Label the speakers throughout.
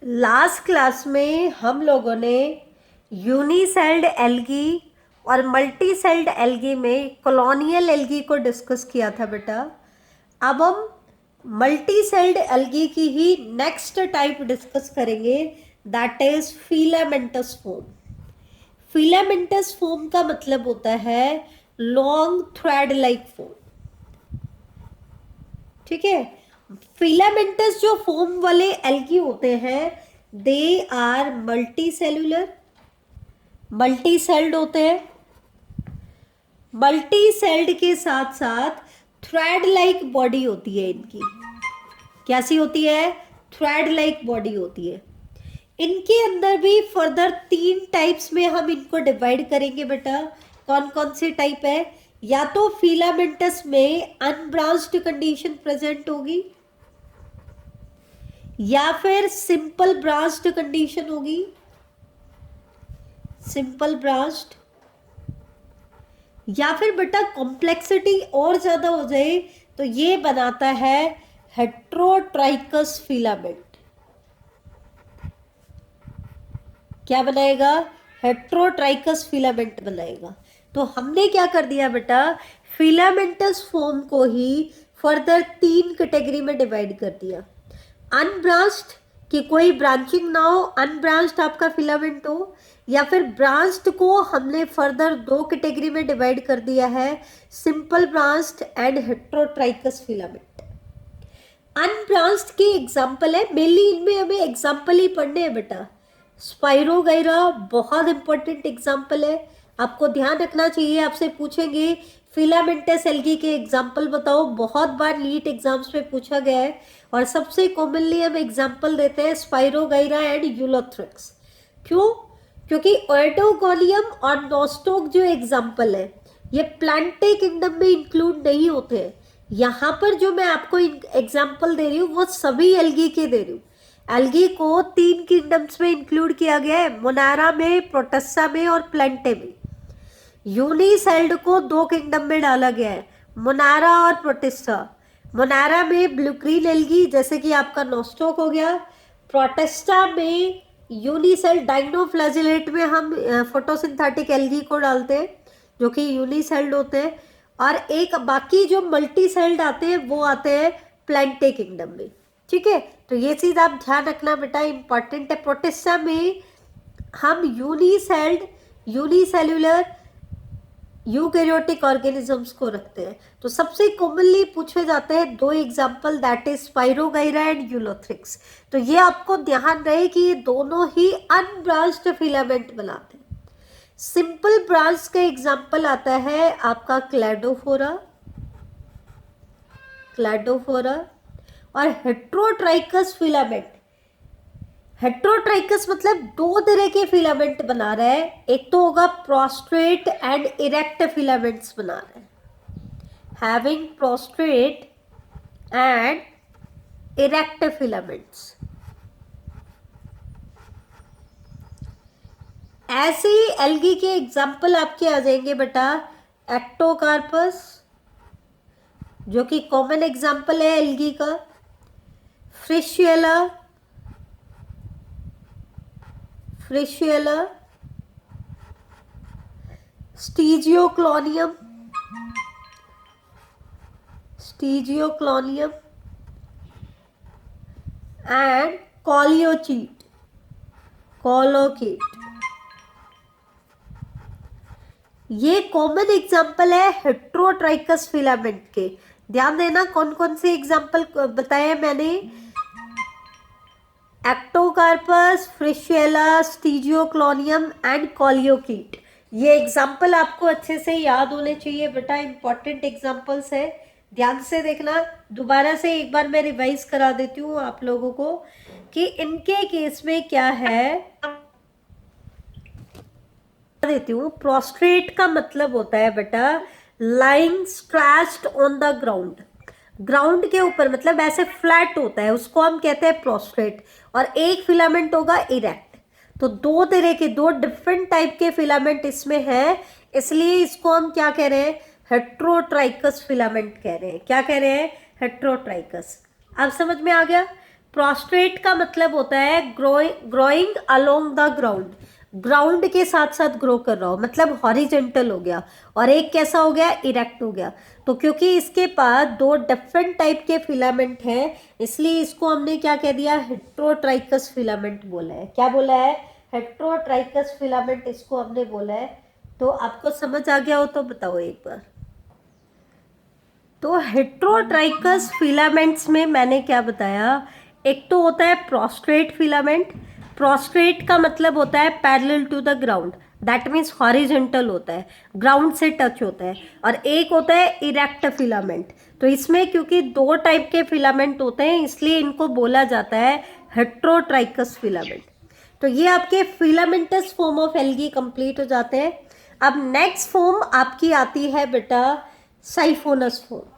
Speaker 1: Last class में हम लोगों ने यूनिसेल्ड एल्गी और मल्टी सेल्ड एल्गी में कॉलोनियल एल्गी को डिस्कस किया था बेटा। अब हम मल्टी सेल्ड एल्गी की ही नेक्स्ट टाइप डिस्कस करेंगे, that is filamentous form. Filamentous form का मतलब होता है लॉन्ग थ्रेड लाइक फॉर्म। ठीक है, फिलामेंटस जो फॉर्म वाले एल्गी होते हैं they are multi cellular, multi celled होते हैं। मल्टी सेल्ड के साथ साथ थ्रेड लाइक बॉडी होती है इनकी। कैसी होती है? थ्रेड लाइक बॉडी होती है। इनके अंदर भी फर्दर 3 टाइप्स में हम इनको डिवाइड करेंगे बेटा। कौन कौन सी टाइप है? या तो फिलामेंटस में अनब्रांच्ड कंडीशन प्रेजेंट होगी, या फिर सिंपल ब्रांच्ड कंडीशन होगी, सिंपल ब्रांच्ड, या फिर बेटा कॉम्प्लेक्सिटी और ज्यादा हो जाए तो ये बनाता है हेट्रोट्राइकस फिलामेंट। क्या बनाएगा? हेट्रोट्राइकस फिलामेंट बनाएगा। तो हमने क्या कर दिया बेटा, फिलामेंटस फॉर्म को ही फर्दर 3 कैटेगरी में डिवाइड कर दिया। अनब्रांच्ड, कि कोई ब्रांचिंग ना हो, अनब्रांच्ड आपका फिलामेंट हो, या फिर ब्रांच्ड को हमने फर्दर 2 कैटेगरी में डिवाइड कर दिया है, simple branched and heterotrichous filament. Unbranched के एग्जाम्पल है, मेनली इनमें हमें एग्जाम्पल ही पढ़ने हैं बेटा। स्पाइरोगाइरा बहुत इंपॉर्टेंट एग्जाम्पल है, आपको ध्यान रखना चाहिए। आपसे पूछेंगे फिलामेंटस एल्गी के एग्जाम्पल बताओ, बहुत बार नीट एग्जाम्स में पूछा गया है और सबसे कॉमनली हम एग्जाम्पल देते हैं स्पाइरोगाइरा एंड यूलोथ्रिक्स। क्यों? क्योंकि ओएटोगोनियम और नोस्टोक जो एग्जाम्पल है ये प्लांटे किंगडम में इंक्लूड नहीं होते हैं। यहाँ पर जो मैं आपको एग्जाम्पल दे रही हूँ वो सभी एल्गी के दे रही हूँ। एल्गी को 3 किंगडम्स में इंक्लूड किया गया है, मोनारा में, प्रोटस्टा में और प्लांटे में। यूनिसेल्ड को 2 किंगडम में डाला गया है, मोनारा और प्रोटिस्टा। मोनारा में ब्लू ग्रीन एल्गी जैसे कि आपका नोस्टोक हो गया। प्रोटेस्टा में यूनिसेल्ड डाइनोफ्लैजिलेट में हम फोटोसिंथेटिक एल्गी को डालते हैं जो कि यूनिसेल्ड होते हैं, और एक बाकी जो मल्टी सेल्ड आते हैं वो आते हैं प्लांटे किंगडम में। ठीक है, तो ये चीज आप ध्यान रखना बेटा, इंपॉर्टेंट है। प्रोटिस्टा में हम यूनिसेल्ड, यूनिसेल्युलर यूकैरियोटिक ऑर्गेनिजम्स को रखते हैं। तो सबसे कॉमनली पूछे जाते हैं 2 example, that is spirogyra and Ulothrix. तो ये आपको ध्यान रहे कि ये दोनों ही अनब्रांच्ड फिलामेंट बनाते हैं। सिंपल ब्रांच का एग्जाम्पल आता है आपका क्लैडोफोरा, क्लैडोफोरा। और हेट्रोट्राइकस फिलामेंट, हेट्रोट्राइकस मतलब 2 तरह के फिलामेंट बना रहा है। एक तो होगा प्रोस्ट्रेट एंड इरेक्ट फिलामेंट्स बना रहा है, having prostate and erect filaments. ऐसे एल्गी के एग्जाम्पल आपके आ जाएंगे बेटा, एक्टोकार्पस जो कि कॉमन एग्जाम्पल है एल्गी का, फ्रिशियला, फ्रिशियला, स्टीजियोक्लोनियम, स्टीजियोक्लोनियम एंड कॉलियोचीट, कॉलोकीट। ये कॉमन एग्जाम्पल है हेट्रोट्राइकस फिलामेंट के। ध्यान देना कौन कौन से एग्जाम्पल बताए मैंने, एक्टोकार्पस, फ्रिशियला, स्टीजियोक्लोनियम एंड कॉलियोकीट। ये एग्जाम्पल आपको अच्छे से याद होने चाहिए बेटा, इंपॉर्टेंट एग्जाम्पल्स है, ध्यान से देखना। दोबारा से एक बार मैं रिवाइज करा देती हूँ आप लोगों को कि इनके केस में क्या है, देती हूँ। प्रोस्ट्रेट का मतलब होता है बेटा lying stretched on the ground, ground के ऊपर, मतलब ऐसे फ्लैट होता है, उसको हम कहते हैं प्रोस्ट्रेट। और एक फिलामेंट होगा इरेक्ट। तो 2 तरह के, 2 डिफरेंट टाइप के फिलामेंट इसमें है, इसलिए इसको हम क्या कह रहे हैं, हेट्रोट्राइकस फिलामेंट कह रहे हैं। क्या कह रहे हैं? हेट्रोट्राइकस। अब समझ में आ गया? प्रोस्ट्रेट का मतलब होता है growing along the ground, ground के साथ साथ ग्रो कर रहा हो, मतलब हॉरिजेंटल हो गया, और एक कैसा हो गया, इरेक्ट हो गया। तो क्योंकि इसके पास दो डिफरेंट टाइप के फिलामेंट हैं, इसलिए इसको हमने क्या कह दिया, हेट्रोट्राइकस फिलामेंट बोला है। क्या बोला है, हेट्रोट्राइकस फिलामेंट इसको हमने बोला है। तो आपको समझ आ गया हो तो बताओ एक बार। तो हेट्रोट्राइकस फिलामेंट्स में मैंने क्या बताया, एक तो होता है प्रोस्ट्रेट फिलामेंट, प्रोस्ट्रेट का मतलब होता है parallel to the ground, that means horizontal होता है, ग्राउंड से टच होता है, और एक होता है इरेक्ट फिलामेंट। तो इसमें क्योंकि दो टाइप के फिलामेंट होते हैं इसलिए इनको बोला जाता है हेट्रोट्राइकस फिलामेंट। तो ये आपके filamentous form of algae complete हो जाते हैं। अब नेक्स्ट फॉर्म आपकी आती है बेटा साइफोनस फॉर्म।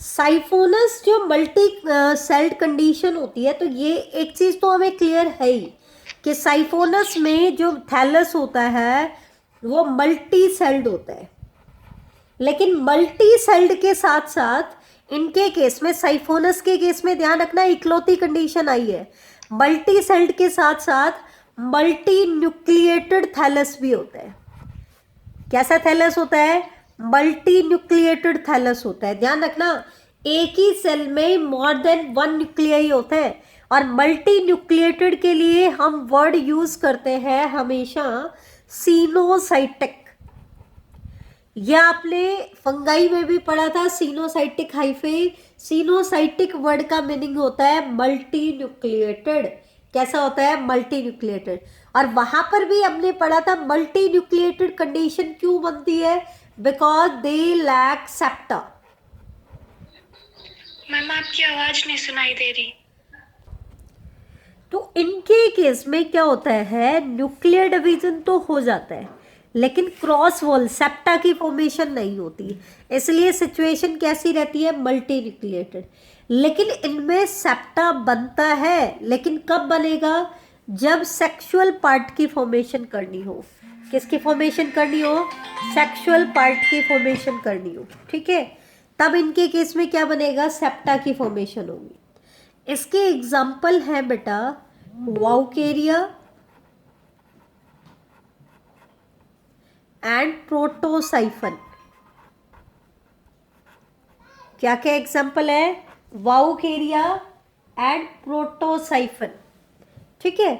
Speaker 1: साइफोनस जो मल्टी सेल्ड कंडीशन होती है, तो ये एक चीज तो हमें क्लियर है ही कि साइफोनस में जो थैलस होता है वो मल्टी सेल्ड होता है, लेकिन मल्टी सेल्ड के साथ साथ इनके केस में, साइफोनस के केस में ध्यान रखना इकलौती कंडीशन आई है, मल्टी सेल्ड के साथ साथ मल्टी न्यूक्लिएटेड थैलस भी होता है। कैसा थैलस होता है, मल्टी न्यूक्लिएटेड थैलस होता है। ध्यान रखना एक ही सेल में मोर देन वन न्यूक्लियाई होते हैं, और मल्टी न्यूक्लिएटेड के लिए हम वर्ड यूज करते हैं हमेशा सीनोसाइटिक। यह आपने फंगाई में भी पढ़ा था, सीनोसाइटिक हाइफे। सीनोसाइटिक वर्ड का मीनिंग होता है मल्टी न्यूक्लिएटेड। कैसा होता है, मल्टी न्यूक्लिएटेड। और वहां पर भी हमने पढ़ा था मल्टी न्यूक्लिएटेड कंडीशन क्यों बनती है, because they lack septa.
Speaker 2: Ma'am आपकी आवाज नहीं सुनाई दे रही।
Speaker 1: तो इनके केस में क्या होता है, न्यूक्लियर डिवीजन तो हो जाता है लेकिन क्रॉस वॉल सेप्टा की फॉर्मेशन नहीं होती, इसलिए सिचुएशन कैसी रहती है, मल्टी न्यूक्लिएटेड। लेकिन इनमें सेप्टा बनता है, लेकिन कब बनेगा, जब सेक्सुअल पार्ट की फॉर्मेशन करनी हो। किसकी फॉर्मेशन करनी हो, सेक्सुअल पार्ट की फॉर्मेशन करनी हो, ठीक है, तब इनके केस में क्या बनेगा, सेप्टा की फॉर्मेशन होगी। इसके एग्जाम्पल है बेटा वाउकेरिया एंड प्रोटोसाइफन। क्या क्या एग्जाम्पल है, वाउकेरिया एंड प्रोटोसाइफन, ठीक है।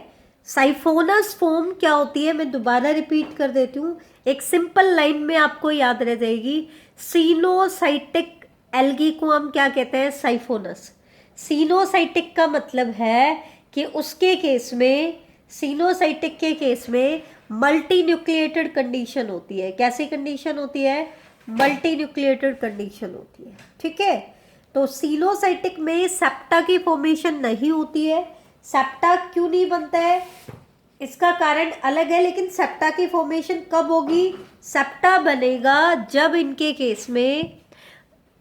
Speaker 1: साइफोनस फॉर्म क्या होती है, मैं दोबारा रिपीट कर देती हूँ, एक सिंपल लाइन में आपको याद रह जाएगी। सीनोसाइटिक एल्गी को हम क्या कहते हैं, साइफोनस। सीनोसाइटिक का मतलब है कि उसके केस में, सीनोसाइटिक के केस में मल्टी न्यूक्लिएटेड कंडीशन होती है। कैसी कंडीशन होती है, मल्टी न्यूक्लिएटेड कंडीशन होती है, ठीक है। तो सीनोसाइटिक में सेप्टा की फॉर्मेशन नहीं होती है। सेप्टा क्यों नहीं बनता है, इसका कारण अलग है, लेकिन सेप्टा की फॉर्मेशन कब होगी, सेप्टा बनेगा जब इनके केस में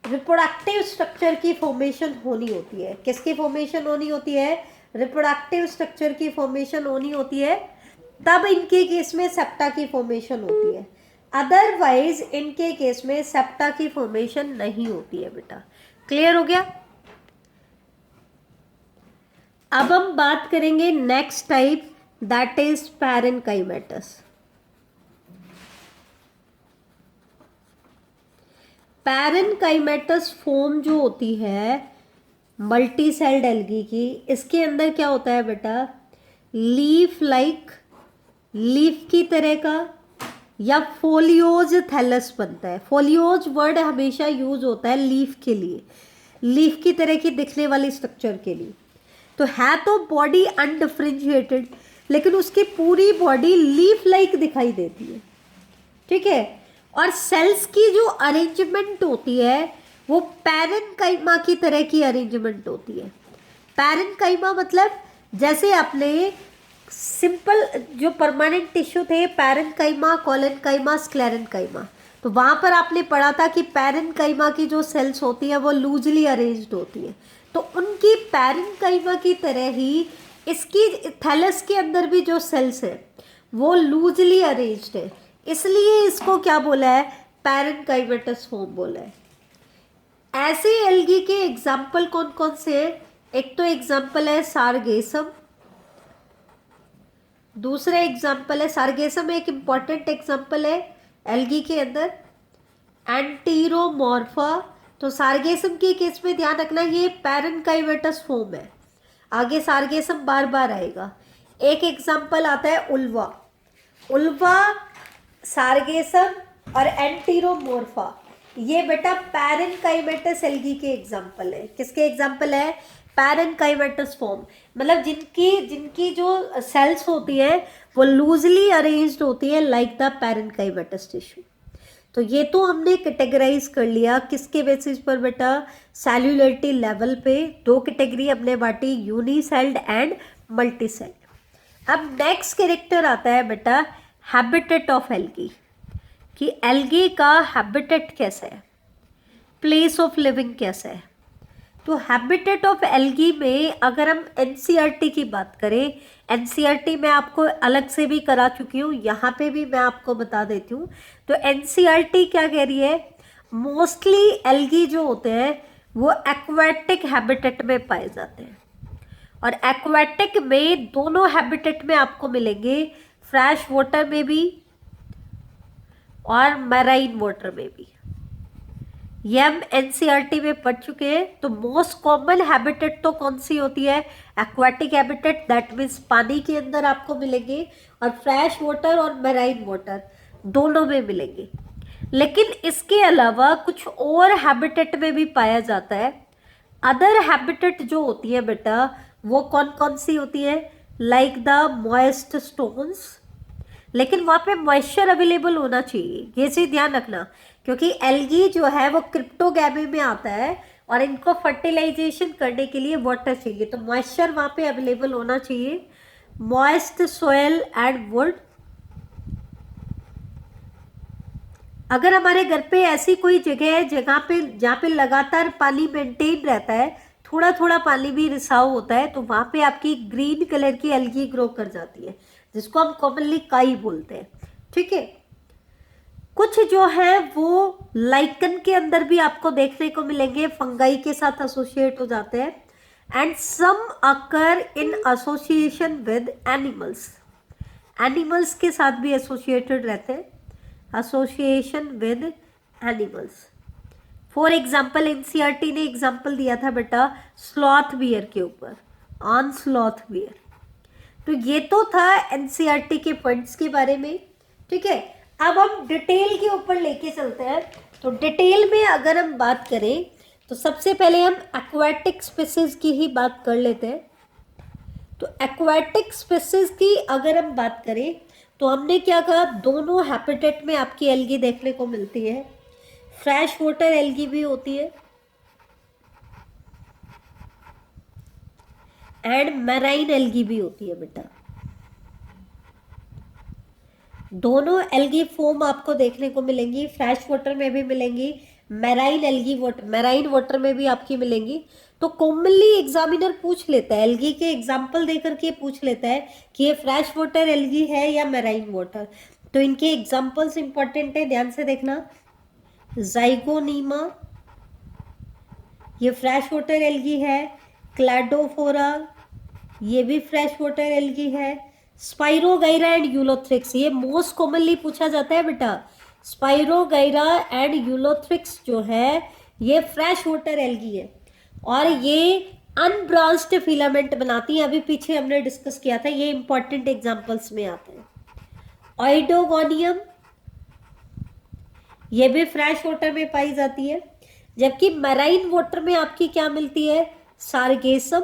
Speaker 1: रिप्रोडक्टिव स्ट्रक्चर की फॉर्मेशन होनी होती है। किसकी फॉर्मेशन होनी होती है, रिप्रोडक्टिव स्ट्रक्चर की फॉर्मेशन होनी होती है, तब इनके केस में सेप्टा की फॉर्मेशन होती है। अदरवाइज इनके केस में सेप्टा की फॉर्मेशन नहीं होती है बेटा। क्लियर हो गया। अब हम बात करेंगे next type, that is parenchymatous. Parenchymatous form जो होती है मल्टी सेल्ड एल्गी की, इसके अंदर क्या होता है बेटा, लीफ लाइक, लीफ की तरह का या फोलियोज थैलस बनता है। फोलियोज वर्ड हमेशा यूज होता है लीफ के लिए, लीफ की तरह की दिखने वाली स्ट्रक्चर के लिए। तो है तो बॉडी अनडिफरेंशिएटेड, लेकिन उसकी पूरी बॉडी लीफ लाइक दिखाई देती है, ठीक है। और सेल्स की जो अरेंजमेंट होती है वो पैरेनकाइमा की तरह की अरेंजमेंट होती है। पैरेनकाइमा मतलब जैसे आपने सिंपल जो परमानेंट टिश्यू थे, पैरेनकाइमा, कोलेनकाइमा, स्क्लेरेनकाइमा, तो वहां पर आपने पढ़ा था कि पैरेनकाइमा की जो सेल्स होती है वो लूजली अरेंज्ड होती है। तो उनकी पैरेनकाइमा की तरह ही इसकी थैलस के अंदर भी जो सेल्स है वो लूजली अरेंज्ड है, इसलिए इसको क्या बोला है, पैरेनकाइमेटस फॉर्म बोला है। ऐसे एल्गी के एग्जाम्पल कौन कौन से हैं? एक तो एग्जाम्पल है सारगेसम, दूसरा एग्जाम्पल है, सारगेसम एक इंपॉर्टेंट एग्जाम्पल है एल्गी के अंदर, एंटीरोमॉर्फा। तो सारगेसम के केस में ध्यान रखना ये पैरेनकाइमेटस फॉर्म है, आगे सारगेसम बार बार आएगा। एक एग्जाम्पल आता है उल्वा, उल्वा, सारगेसम और एंटीरोमॉर्फा, ये बेटा पैरेनकाइमेटस एल्गी के एग्जाम्पल है। किसके एग्जाम्पल है? पैरेनकाइमेटस फॉर्म, मतलब जिनकी जो सेल्स होती है वो लूजली अरेंज्ड होती है लाइक द पैरेनकाइमेटस टिश्यू। तो ये तो हमने कैटेगराइज कर लिया किसके बेसिस पर बेटा? सेल्युलरिटी लेवल पे दो कैटेगरी हमने बांटी, यूनिसेल्ड एंड मल्टीसेल्ड। अब नेक्स्ट कैरेक्टर आता है बेटा हैबिटेट ऑफ एल्गी, कि एल्गी का हैबिटेट कैसा है, प्लेस ऑफ लिविंग कैसा है। तो हैबिटेट ऑफ एल्गी में अगर हम एनसीईआरटी की बात करें, एनसीईआरटी मैं आपको अलग से भी करा चुकी हूँ, यहाँ पे भी मैं आपको बता देती हूँ। तो एनसीईआरटी क्या कह रही है? मोस्टली एल्गी जो होते हैं वो एक्वाटिक हैबिटेट में पाए जाते हैं, और एक्वाटिक में दोनों हैबिटेट में आपको मिलेंगे, फ्रेश वाटर में भी और मैराइन वाटर में भी। ये हम एनसीईआरटी में पढ़ चुके हैं। तो मोस्ट कॉमन हैबिटेट तो कौन सी होती है? एक्वाटिक हैबिटेट, दैट मीन्स पानी के अंदर आपको मिलेंगे, और फ्रेश वाटर और मैराइन वाटर दोनों में मिलेंगे। लेकिन इसके अलावा कुछ और हैबिटेट में भी पाया जाता है। अदर हैबिटेट जो होती है बेटा वो कौन कौन सी होती है? लाइक द मॉइस्ट स्टोन्स, लेकिन वहाँ पे मॉइस्चर अवेलेबल होना चाहिए, ये चीज ध्यान रखना, क्योंकि एल्गी जो है वो क्रिप्टोगैमी में आता है और इनको फर्टिलाइजेशन करने के लिए वाटर चाहिए, तो मॉइस्चर वहाँ पे अवेलेबल होना चाहिए। मॉइस्ट सोयल एंड वुड, अगर हमारे घर पे ऐसी कोई जगह है जहाँ पे लगातार पानी मेंटेन रहता है, थोड़ा थोड़ा पानी भी रिसाव होता है, तो वहाँ पे आपकी ग्रीन कलर की एल्गी ग्रो कर जाती है, जिसको हम कॉमनली काई बोलते हैं। ठीक है, कुछ जो है वो लाइकन के अंदर भी आपको देखने को मिलेंगे, फंगाई के साथ एसोसिएट हो जाते हैं, and some occur in association with animals, animals के साथ भी एसोसिएटेड रहते हैं, association with animals. For example NCERT ने एग्जाम्पल दिया था बेटा स्लॉथ बियर के ऊपर, ऑन स्लॉथ बियर। तो ये तो था एनसीईआरटी के पॉइंट्स के बारे में। ठीक है, अब हम डिटेल के ऊपर लेके चलते हैं। तो डिटेल में अगर हम बात करें तो सबसे पहले हम एक्वाटिक स्पीसीज की ही बात कर लेते हैं। तो एक्वाटिक स्पीसीज की अगर हम बात करें तो हमने क्या कहा, दोनों हैबिटेट में आपकी एल्गी देखने को मिलती है, फ्रेश वाटर एल्गी भी होती है एंड मैराइन एल्गी भी होती है बेटा। दोनों एल्गी फॉर्म आपको देखने को मिलेंगी, फ्रेश वाटर में भी मिलेंगी, मैराइन वाटर में भी आपकी मिलेंगी। तो कॉमनली एग्जामिनर पूछ लेता है, एल्गी के एग्जाम्पल देकर के पूछ लेता है कि ये फ्रेश वाटर एल्गी है या मैराइन वाटर। तो इनके एग्जाम्पल्स इंपॉर्टेंट है, ध्यान से देखना। जाइगोनीमा, ये फ्रेश वाटर एल्गी है। क्लैडोफोरा, ये भी फ्रेश वाटर एल्गी है। स्पाइरोगाइरा एंड यूलोथ्रिक्स, ये मोस्ट कॉमनली पूछा जाता है बेटा। स्पाइरोगाइरा एंड यूलोथ्रिक्स जो है ये फ्रेश वाटर एल्गी है, और ये अनब्रांच्ड फिलामेंट बनाती है, अभी पीछे हमने डिस्कस किया था, ये इंपॉर्टेंट एग्जांपल्स में आते हैं। ऑइडोगोनियम, ये भी फ्रेश वाटर में पाई जाती है, जबकि मैराइन वाटर में आपकी क्या मिलती है? सारगेसम,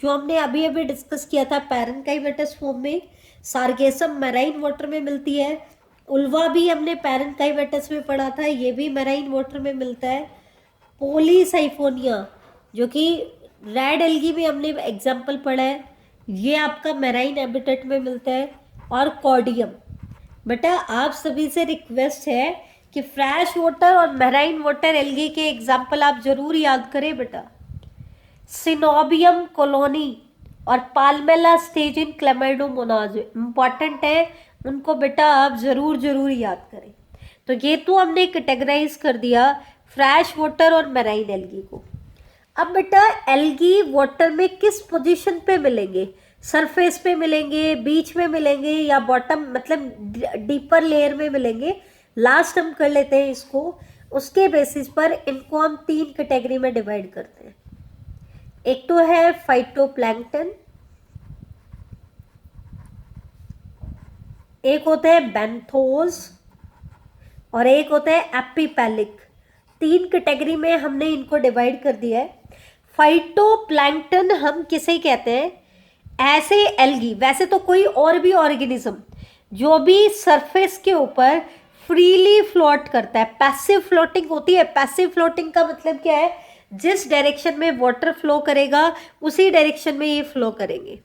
Speaker 1: जो हमने अभी अभी डिस्कस किया था पैरेनकाइमेटस फॉर्म में, सारगेसम मैराइन वाटर में मिलती है। उल्वा भी हमने पैरेनकाइमेटस में पढ़ा था, ये भी मैराइन वाटर में मिलता है। पोलीसाइफोनिया, जो कि रेड एल्गी में हमने एग्जाम्पल पढ़ा है, ये आपका मैराइन हैबिटेट में मिलता है। और कॉर्डियम, बेटा आप सभी से रिक्वेस्ट है कि फ्रेश वाटर और मैराइन वाटर एल्गी के एग्जाम्पल आप जरूर याद करें बेटा। सिनोबियम कॉलोनी और पाल्मेला स्टेज इन क्लेमाइडोमोनाज इंपॉर्टेंट है, उनको बेटा आप जरूर जरूर याद करें। तो ये तो हमने कैटेगराइज कर दिया फ्रेश वाटर और मैराइन एल्गी को। अब बेटा एल्गी वाटर में किस पोजीशन पे मिलेंगे, सरफेस पे मिलेंगे, बीच में मिलेंगे, या बॉटम मतलब डीपर लेयर में मिलेंगे, लास्ट हम कर लेते हैं इसको। उसके बेसिस पर इनको हम 3 कैटेगरी में डिवाइड करते हैं। एक तो है फाइटोप्लैंक्टन, एक होते हैं बेंथोस, और एक होता है एपिपेलिक। 3 कैटेगरी में हमने इनको डिवाइड कर दिया है। फाइटोप्लैंक्टन हम किसे कहते हैं, ऐसे एल्गी, वैसे तो कोई और भी ऑर्गेनिज्म जो भी सरफेस के ऊपर फ्रीली फ्लोट करता है, पैसिव फ्लोटिंग होती है। पैसिव फ्लोटिंग का मतलब क्या है, जिस डायरेक्शन में वाटर फ्लो करेगा उसी डायरेक्शन में ये फ्लो करेंगे,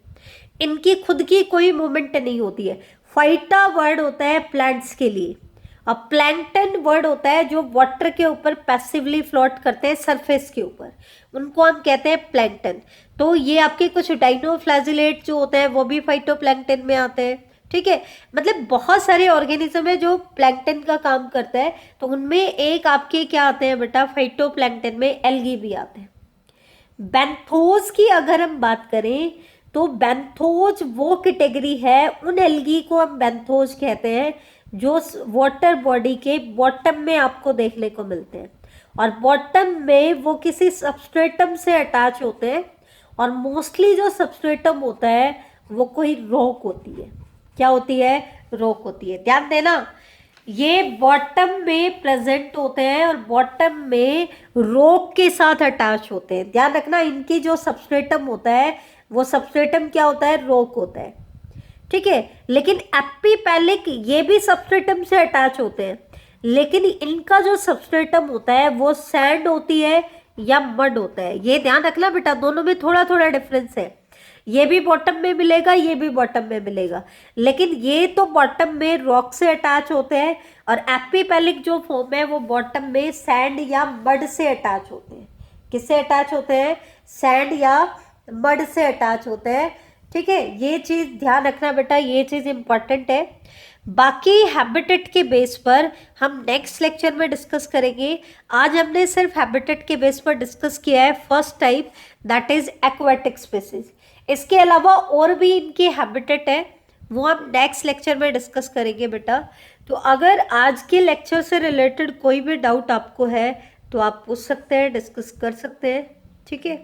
Speaker 1: इनकी खुद की कोई मूवमेंट नहीं होती है। फाइटा वर्ड होता है प्लांट्स के लिए, और प्लैंकटन वर्ड होता है जो वाटर के ऊपर पैसिवली फ्लोट करते हैं सरफेस के ऊपर, उनको हम कहते हैं प्लैंकटन। तो ये आपके कुछ डाइनोफ्लैजिलेट जो होते हैं वो भी फाइटोप्लैंक्टन में आते हैं, ठीक है। मतलब बहुत सारे ऑर्गेनिज्म है जो प्लैंकटन का काम करता है, तो उनमें एक आपके क्या आते हैं बेटा, फाइटोप्लैंक्टन में एल्गी भी आते हैं। बेंथोस की अगर हम बात करें तो बेंथोज वो कैटेगरी है, उन एल्गी को हम बेंथोज कहते हैं जो वाटर बॉडी के बॉटम में आपको देखने को मिलते हैं, और बॉटम में वो किसी सबस्ट्रेटम से अटैच होते हैं, और मोस्टली जो सबस्ट्रेटम होता है वो कोई रॉक होती है। क्या होती है, रॉक होती है। ध्यान देना, ये बॉटम में प्रेजेंट होते हैं और बॉटम में रॉक के साथ अटैच होते हैं। ध्यान रखना, इनकी जो सबस्ट्रेटम होता है वो सबस्ट्रेटम क्या होता है, रॉक होता है, ठीक है। लेकिन एपिपेलिक ये भी सबस्ट्रेटम से अटैच होते हैं, लेकिन इनका जो सबस्ट्रेटम होता है वो सैंड होती है या मड होता है। ये ध्यान रखना बेटा, दोनों में थोड़ा थोड़ा डिफरेंस है। ये भी बॉटम में मिलेगा, ये भी बॉटम में मिलेगा, लेकिन ये तो बॉटम में रॉक से अटैच होते हैं, और एपिपेलिक जो फॉर्म है वो बॉटम में सैंड या मड से अटैच होते हैं। किससे अटैच होते हैं, सैंड या मड से अटैच होते हैं, ठीक है। ये चीज़ ध्यान रखना बेटा, ये चीज़ इंपॉर्टेंट है। बाकी हैबिटेट के बेस पर हम नेक्स्ट लेक्चर में डिस्कस करेंगे। आज हमने सिर्फ हैबिटेट के बेस पर डिस्कस किया है first type, that is aquatic species. इसके अलावा और भी इनके हैबिटेट है, वो हम नेक्स्ट लेक्चर में डिस्कस करेंगे बेटा। तो अगर आज के लेक्चर से रिलेटेड कोई भी डाउट आपको है तो आप पूछ सकते हैं, डिस्कस कर सकते हैं, ठीक है।